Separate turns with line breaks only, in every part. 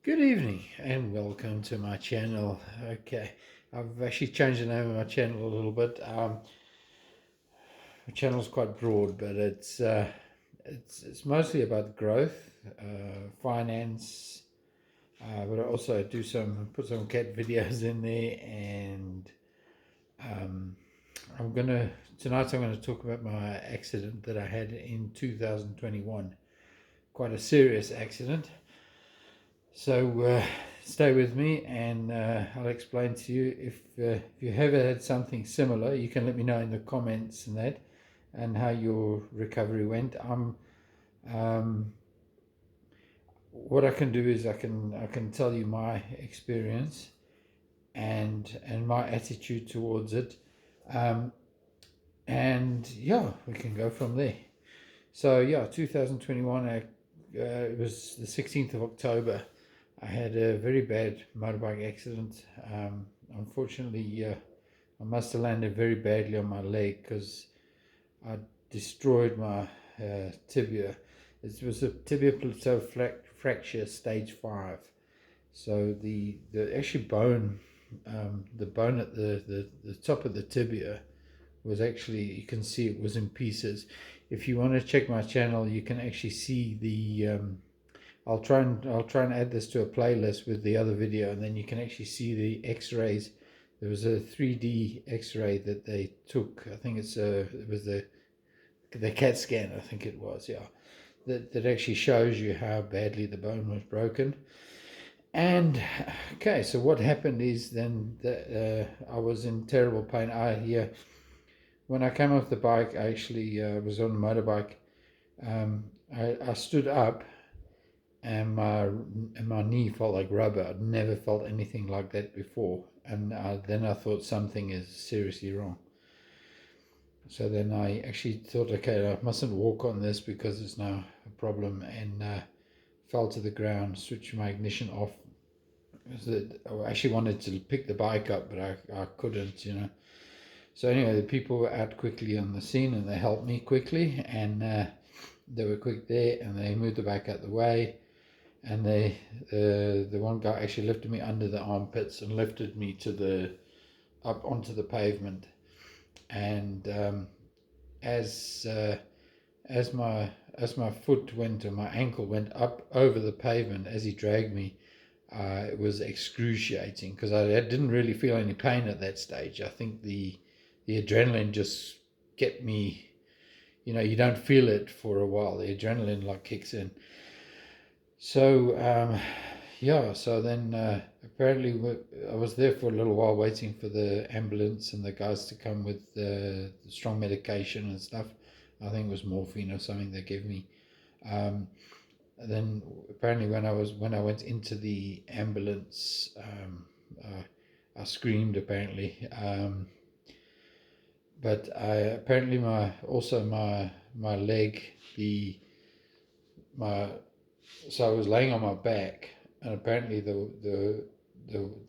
Good evening and welcome to my channel. Okay, I've actually changed the name of my channel a little bit. My channel is quite broad, but it's mostly about growth, finance, but I also put some cat videos in there, and um, I'm gonna tonight I'm gonna talk about my accident that I had in 2021. Quite a serious accident. So stay with me, and I'll explain to you. If you have had something similar, you can let me know in the comments and how your recovery went. Um, what I can do is I can tell you my experience and my attitude towards it, um, and yeah, we can go from there. So yeah, 2021. It was the 16th of October. I had a very bad motorbike accident. Unfortunately, I must have landed very badly on my leg because I destroyed my tibia. It was a tibia plateau fracture stage 5. So the actual bone, the bone at the top of the tibia was actually, you can see it was in pieces. If you want to check my channel, you can actually see the I'll try and add this to a playlist with the other video, and then you can actually see the X-rays. There was a 3D X-ray that they took. I think it was the CAT scan. I think it was, yeah. That actually shows you how badly the bone was broken. And okay, so what happened is then I was in terrible pain. When I came off the bike, I actually was on a motorbike. I stood up, and my knee felt like rubber. I'd never felt anything like that before, and then I thought something is seriously wrong. So then I actually thought, okay, I mustn't walk on this because it's now a problem, and fell to the ground, switched my ignition off. I actually wanted to pick the bike up, but I couldn't. So anyway, the people were out quickly on the scene, and they helped me quickly, and they were quick there, and they moved the bike out the way. And the one guy actually lifted me under the armpits and lifted me up onto the pavement. And as as my foot went, or my ankle went up over the pavement as he dragged me, it was excruciating because I didn't really feel any pain at that stage. I think the adrenaline just kept me. You don't feel it for a while. The adrenaline like kicks in. So yeah, so then apparently I was there for a little while waiting for the ambulance and the guys to come with the strong medication and stuff. I think it was morphine or something they gave me. Um, then apparently when I went into the ambulance, I screamed apparently. But apparently my leg, my so I was laying on my back, and apparently the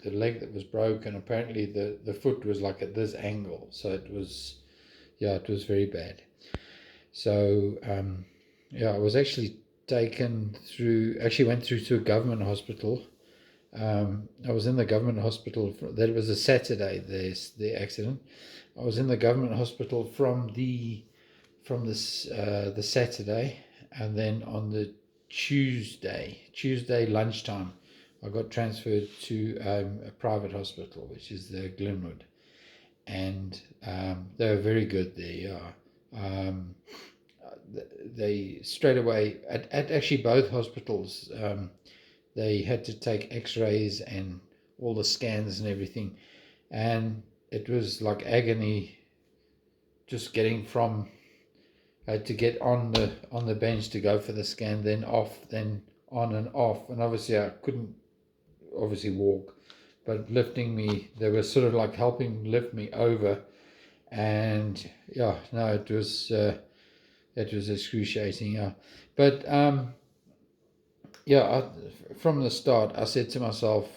leg that was broken, apparently the foot was like at this angle, so it was very bad. So yeah, I was actually actually went through to a government hospital. I was in the government hospital that was a Saturday, the accident. I was in the government hospital from the Saturday, and then on the Tuesday lunchtime, I got transferred to a private hospital, which is the Glenwood, and they were very good there. Yeah. They straight away at actually both hospitals, they had to take X-rays and all the scans and everything, and it was like agony just getting from. I had to get on the bench to go for the scan, then off, then on and off, and obviously I couldn't walk, but lifting me, they were sort of like helping lift me over, and yeah, no, it was excruciating, yeah, but yeah, from the start I said to myself,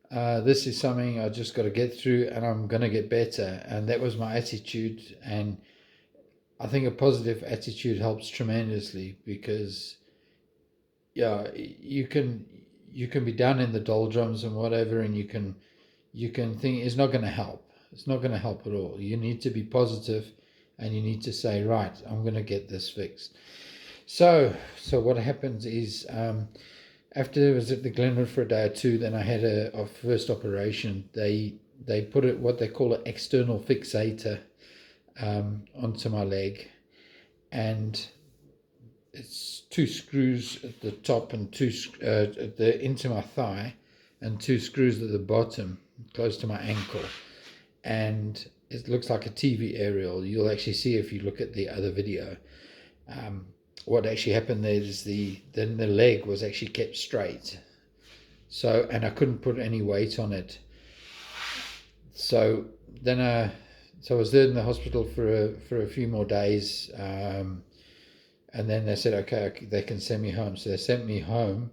this is something I just got to get through, and I'm going to get better, and that was my attitude. And I think a positive attitude helps tremendously because, yeah, you can be down in the doldrums and whatever, and you can think it's not going to help. It's not going to help at all. You need to be positive, and you need to say, right, I'm going to get this fixed. So what happens is, after I was at the Glenwood for a day or two, then I had a first operation. They put it what they call an external fixator onto my leg, and it's 2 screws at the top and 2 at the into my thigh, and 2 screws at the bottom close to my ankle, and it looks like a TV aerial. You'll actually see if you look at the other video. What actually happened there is then the leg was actually kept straight. So, and I couldn't put any weight on it. So then I was there in the hospital for a few more days, and then they said, okay, they can send me home. So they sent me home,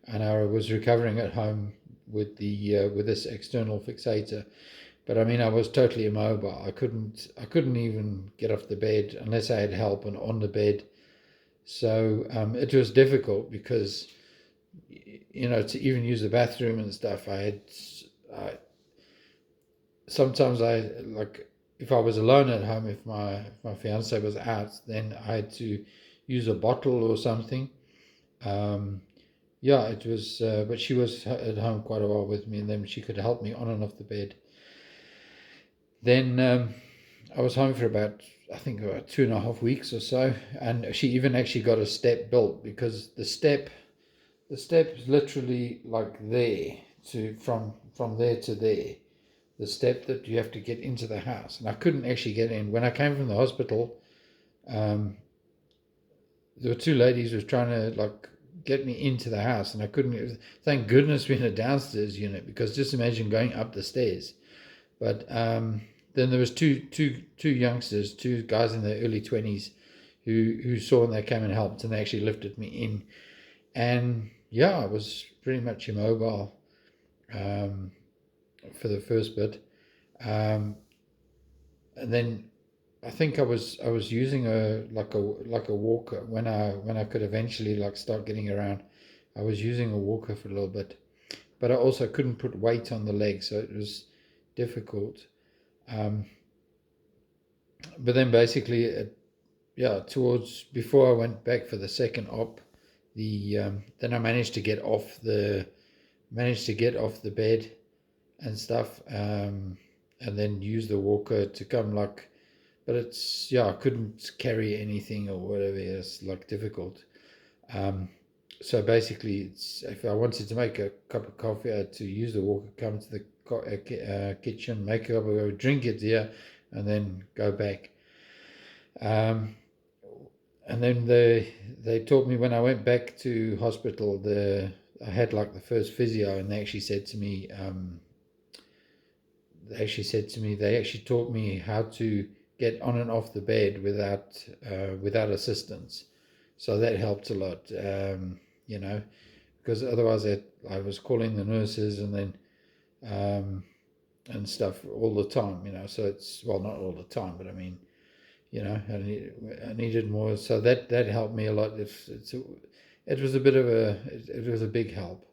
and I was recovering at home with this external fixator. But I mean, I was totally immobile. I couldn't even get off the bed unless I had help and on the bed. So it was difficult because, to even use the bathroom and stuff, sometimes like, if I was alone at home, if my fiance was out, then I had to use a bottle or something. It was, but she was at home quite a while with me, and then she could help me on and off the bed. Then I was home for about 2.5 weeks or so, and she even actually got a step built, because the step is literally like there from there to there, the step that you have to get into the house, and I couldn't actually get in. When I came from the hospital, there were 2 ladies who were trying to get me into the house, and I couldn't. Thank goodness we're in a downstairs unit, because just imagine going up the stairs. But then there was two youngsters, 2 guys in their early 20s, who saw, and they came and helped, and they actually lifted me in. And I was pretty much immobile for the first bit, and then I think I was using a walker when I could eventually start getting around. I was using a walker for a little bit, but I also couldn't put weight on the leg, so it was difficult. But then basically, towards before I went back for the second op, then I managed to get off the bed and stuff, and then use the walker to come but it's I couldn't carry anything or whatever. It's difficult. So basically, if I wanted to make a cup of coffee, I had to use the walker, come to the kitchen, make a cup of coffee, drink it there, and then go back. And then they taught me, when I went back to hospital, I had the first physio, and they actually said to me, they actually taught me how to get on and off the bed without assistance. So that helped a lot, because otherwise I was calling the nurses and then and stuff all the time, So it's, well, not all the time, but I mean, I needed more. So that helped me a lot. It was a big help.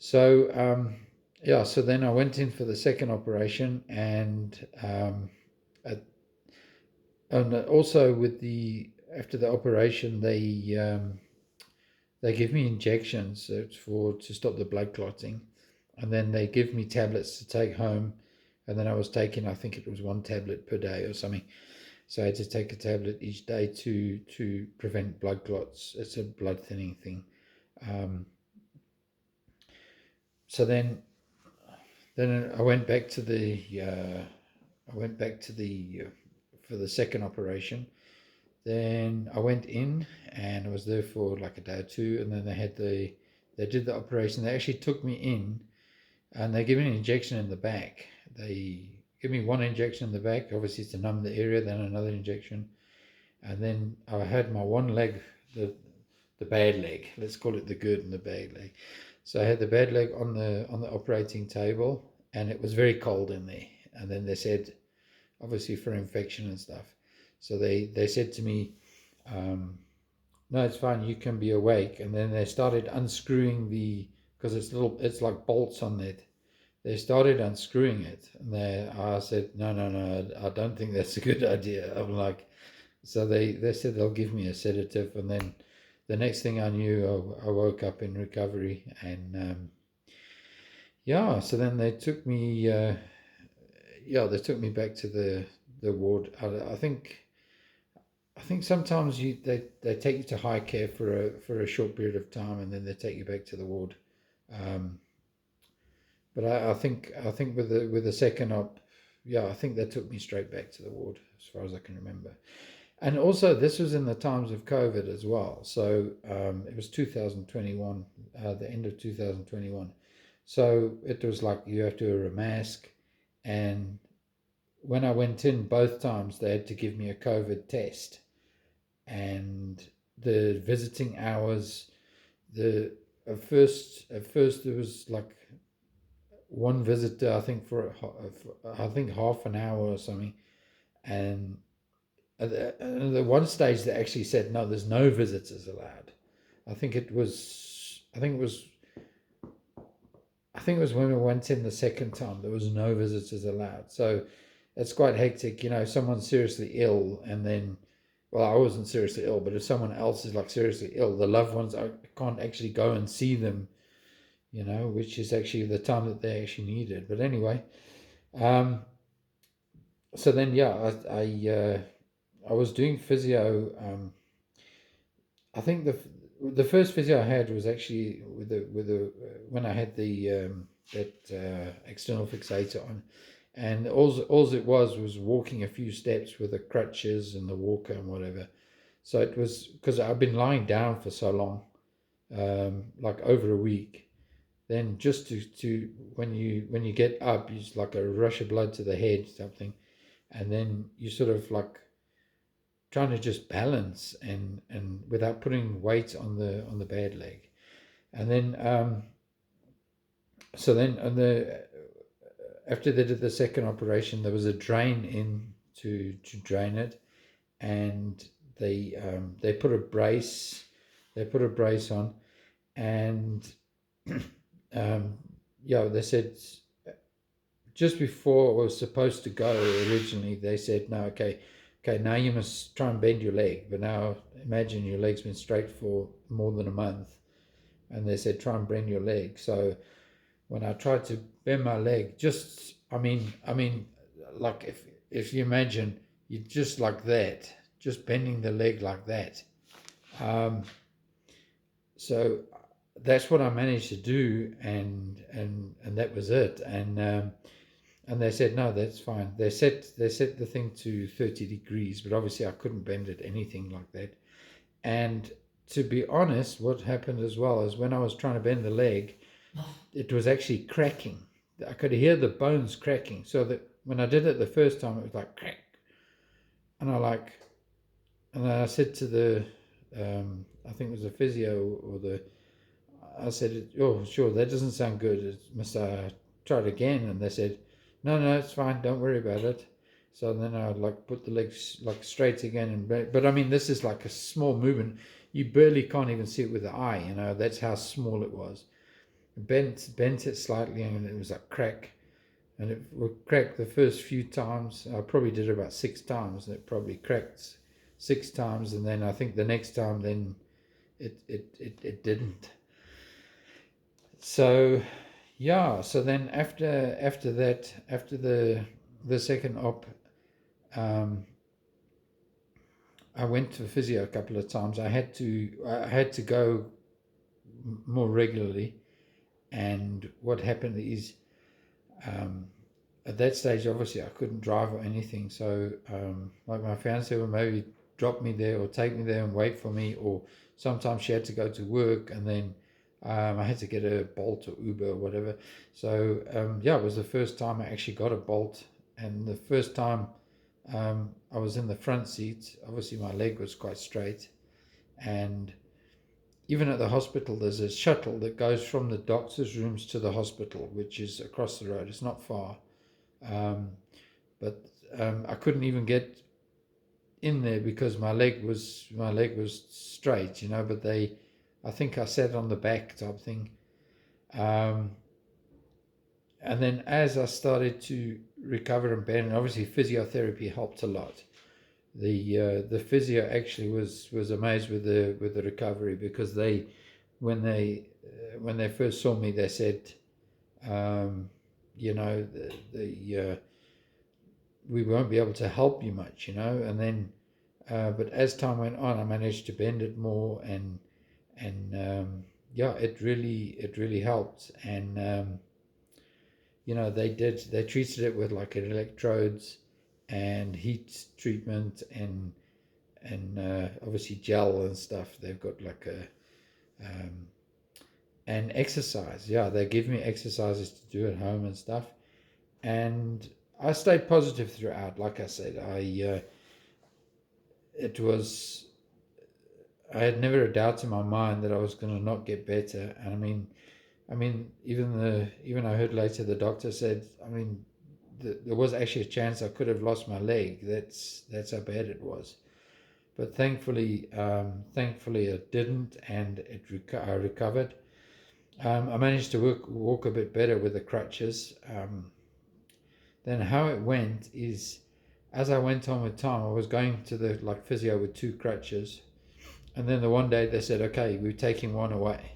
So so then I went in for the second operation, and also after the operation, they give me injections to stop the blood clotting, and then they give me tablets to take home, and then I was taking, I think it was 1 tablet per day or something. So I had to take a tablet each day to prevent blood clots. It's a blood thinning thing. So then I went back to for the second operation. Then I went in, and I was there for a day or 2, and then they did the operation. They actually took me in, and they give me an injection in the back. They give me 1 injection in the back, obviously to numb the area, then another injection, and then I had my one leg, the bad leg, let's call it the good and the bad leg. So I had the bad leg on the operating table, and it was very cold in there. And then they said, obviously for infection and stuff. So they said to me, no, it's fine, you can be awake. And then they started unscrewing the because it's like bolts on it. They started unscrewing it, and I said, no, no, no, I don't think that's a good idea. I'm like, so they said they'll give me a sedative, and then the next thing I knew, I woke up in recovery, and yeah, so then they took me back to the ward. I think sometimes they take you to high care for a short period of time, and then they take you back to the ward. Um, but I think with the second op, yeah, I think they took me straight back to the ward as far as I can remember. And also, this was in the times of COVID as well. So it was 2021, the end of 2021. So it was like you have to wear a mask. And when I went in both times, they had to give me a COVID test. And the visiting hours, the at first there was like one visitor, I think for I think half an hour or something, and at the one stage they actually said no, there's no visitors allowed. I think it was I think it was I think it was when we went in the second time there was no visitors allowed. So it's quite hectic, if someone's seriously ill and then, well, I wasn't seriously ill, but if someone else is like seriously ill, the loved ones can't actually go and see them, which is actually the time that they actually needed. But anyway, um, so then yeah, I was doing physio. I think the first physio I had was actually with the when I had the that external fixator on, and all it was walking a few steps with the crutches and the walker and whatever. So it was because I've been lying down for so long, like over a week. Then just to when you get up, it's like a rush of blood to the head, something, and then you sort of like trying to just balance and without putting weight on the bad leg. And then so then on the after they did the second operation, there was a drain in to drain it, and they put a brace on, and um, yeah, they said just before I was supposed to go originally, they said, no, okay, now you must try and bend your leg. But now imagine your leg's been straight for more than a month. And they said, try and bend your leg. So when I tried to bend my leg, like if you imagine, you just like that, just bending the leg like that. Um, so that's what I managed to do, and that was it. And they said, no, that's fine. They set the thing to 30 degrees, but obviously I couldn't bend it anything like that. And to be honest, what happened as well is when I was trying to bend the leg, it was actually cracking. I could hear the bones cracking. So that when I did it the first time, it was like crack. And I said to I think it was a physio I said, oh, sure, that doesn't sound good. Must I try it again? And they said, no, it's fine. Don't worry about it. So then I would like put the legs like straight again. But I mean, this is like a small movement. You barely can't even see it with the eye. That's how small it was. Bent it slightly, and it was like crack. And it would crack the first few times. I probably did it about 6 times, and it probably cracked 6 times. And then I think the next time, then it didn't. So yeah, so then after that, after the second op, I went to physio a couple of times. I had to go more regularly, and what happened is at that stage, obviously, I couldn't drive or anything. So like my fiance would maybe drop me there or take me there and wait for me, or sometimes she had to go to work, and then I had to get a Bolt or Uber or whatever. So yeah, it was the first time I actually got a Bolt, and the first time I was in the front seat. Obviously, my leg was quite straight, and even at the hospital, there's a shuttle that goes from the doctor's rooms to the hospital, which is across the road. It's not far, um, but I couldn't even get in there because my leg was straight, But I think I sat on the back type thing, Um, and then as I started to recover and bend, and obviously physiotherapy helped a lot. The physio actually was amazed with the recovery, because when they first saw me, they said, um, you know, we won't be able to help you much, and then but as time went on, I managed to bend it more, and yeah, it really helped. And they treated it with like electrodes and heat treatment, and obviously gel and stuff. They've got like and exercise. Yeah, they give me exercises to do at home and stuff. And I stayed positive throughout. Like I said, it was I had never a doubt in my mind that I was going to not get better. And I mean, even I heard later the doctor said, there was actually a chance I could have lost my leg. That's how bad it was. But thankfully it didn't, and I recovered. I managed to walk a bit better with the crutches. Then how it went is, as I went on with time, I was going to the physio with two crutches, and then the one day they said, okay, we're taking one away.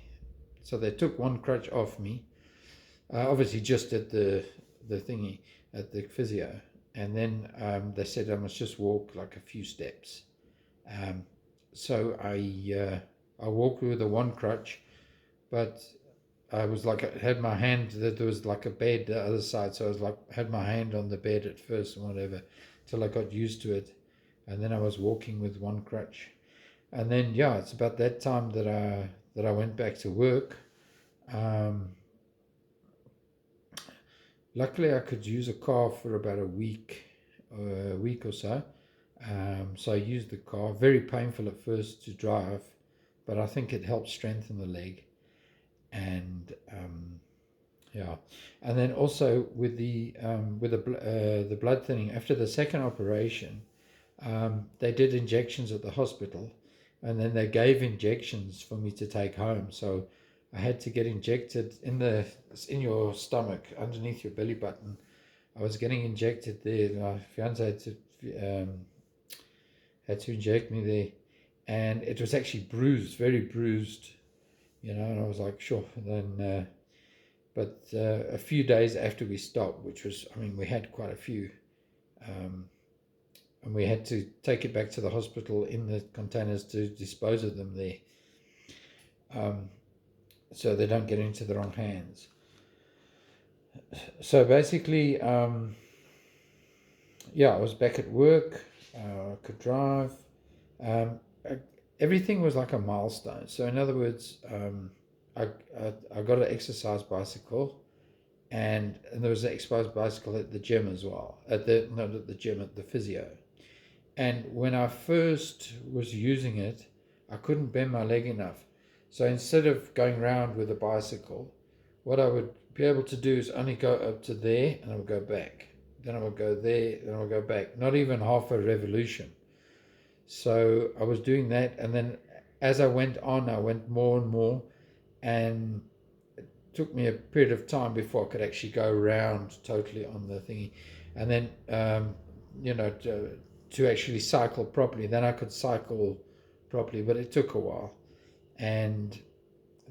So they took one crutch off me, obviously just at the thingy at the physio, and then they said I must just walk like a few steps. So I walked with the one crutch, but I was like, I had my hand, that there was like a bed the other side, so I was like, had my hand on the bed at first and whatever, till I got used to it, and then I was walking with one crutch, and then yeah, it's about that time that I went back to work. Um, Luckily, I could use a car for about a week or so. So I used the car. Very painful at first to drive, but I think it helped strengthen the leg. And yeah, and then also with the blood thinning after the second operation, they did injections at the hospital, and then they gave injections for me to take home. So I had to get injected in your stomach, underneath your belly button. I was getting injected there. My fiance had to inject me there, and it was actually bruised, very bruised, And I was like, sure. And then, but a few days after we stopped, which was, we had quite a few, and we had to take it back to the hospital in the containers to dispose of them there, so they don't get into the wrong hands. So basically, yeah, I was back at work. I could drive. Um, Everything was like a milestone. So in other words, I got an exercise bicycle, and there was an exercise bicycle at the gym as well. Not at the gym, at the physio. And when I first was using it, I couldn't bend my leg enough. So instead of going round with a bicycle, what I would be able to do is only go up to there, and I would go back. Then I would go there, then I would go back. Not even half a revolution. So I was doing that, and then as I went on, I went more and more, and it took me a period of time before I could actually go around totally on the thingy, and then to actually cycle properly. Then I could cycle properly, but it took a while. And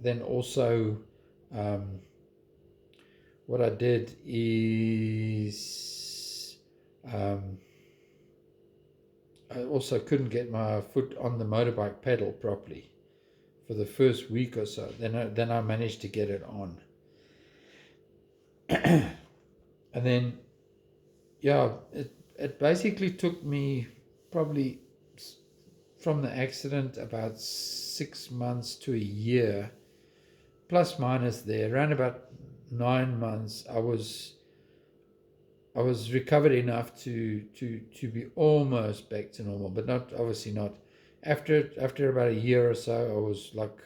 then also, what I did is, I also couldn't get my foot on the motorbike pedal properly for the first week or so. Then I managed to get it on. And then, yeah, it basically took me probably from the accident about 6 months to a year, plus minus there, around about 9 months. I was recovered enough to be almost back to normal, but obviously not. After about a year or so, I was like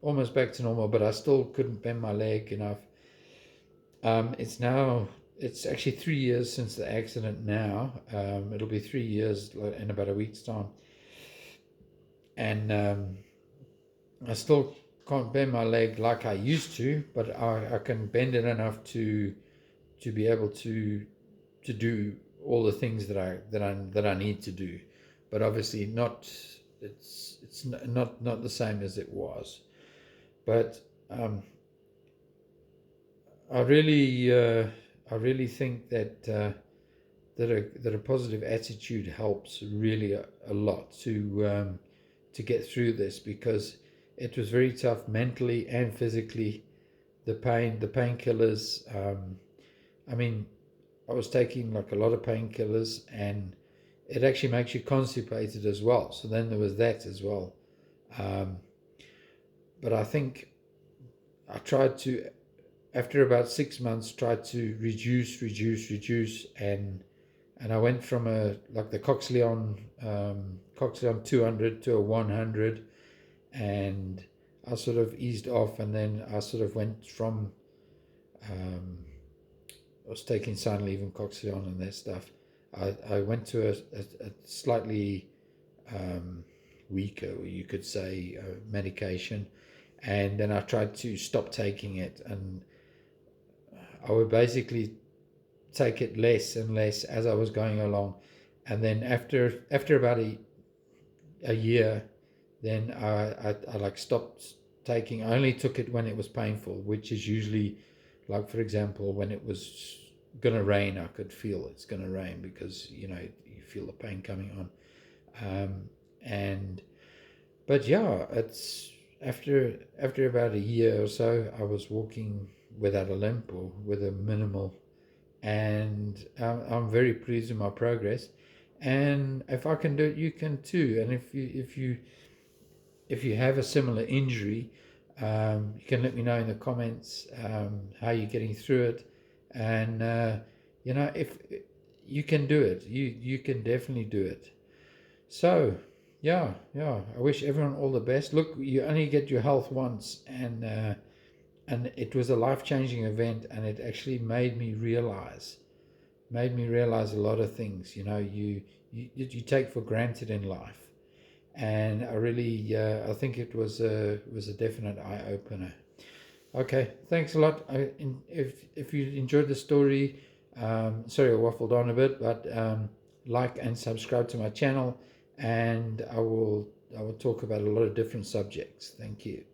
almost back to normal, but I still couldn't bend my leg enough. It's actually 3 years since the accident now. It'll be 3 years in about a week's time. And I still can't bend my leg like I used to, but I can bend it enough to be able to do all the things that I need to do, but obviously not. It's not the same as it was. But I really think that that a positive attitude helps really a lot to get through this, because it was very tough mentally and physically. The painkillers. I mean, I was taking like a lot of painkillers, and it actually makes you constipated as well. So then there was that as well. Um, but I think I tried to, after about 6 months, tried to reduce, and I went from a like the Coxleon 200 to a 100, and I sort of eased off, and then I sort of went from I was taking Sunleaf and Coxleon and that stuff. I went to a slightly weaker, you could say, medication, and then I tried to stop taking it, and I would basically take it less and less as I was going along, and then after about a year, then I like stopped taking. I only took it when it was painful, which is usually, like for example, when it was gonna rain. I could feel it's gonna rain, because you feel the pain coming on. And but yeah, it's after about a year or so, I was walking without a limp or with a minimal, and I'm very pleased with my progress. And if I can do it, you can too. And if you have a similar injury, you can let me know in the comments how you're getting through it, and if you can do it, you can definitely do it. So yeah, I wish everyone all the best. Look, you only get your health once, and it was a life-changing event, and it actually made me realize a lot of things you take for granted in life. And I think it was a definite eye opener. Okay, thanks a lot. If you enjoyed the story, sorry I waffled on a bit, but like and subscribe to my channel, and I will talk about a lot of different subjects. Thank you.